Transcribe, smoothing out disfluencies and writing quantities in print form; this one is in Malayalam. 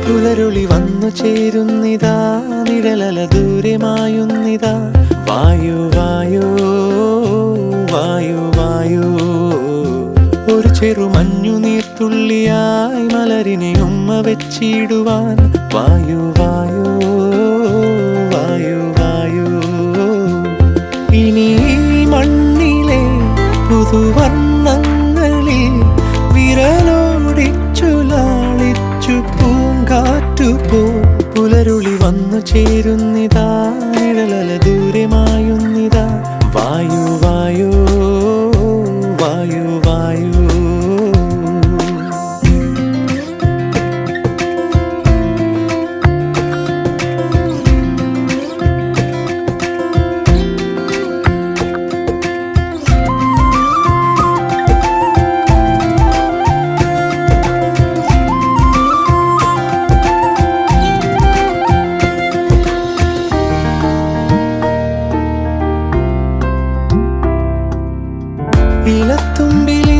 പുലരുളി വന്നു ചേരുന്നിതാ, നിഴലല ദൂരെ മായുന്നിതാ. വായു വായു വായു വായു, ഒരു ചെറു മഞ്ഞു നീർത്തുള്ളിയായി മലരിനെ ഉമ്മ വെച്ചിടുവാൻ. വായു വായു വായു വായു, ഇനി മണ്ണിലെ പുതുവർണ്ണങ്ങളിൽ വിരലോടിച്ചു ലാളിച്ചു പൂങ്കാറ്റുപോ. പുലരുളി വന്നു ചേരുന്നിതാ, നിഴലല ദൂരെ മായുന്നിതാ. വായു വായു വായു വായു. ഇലത്തുമ്പിൽ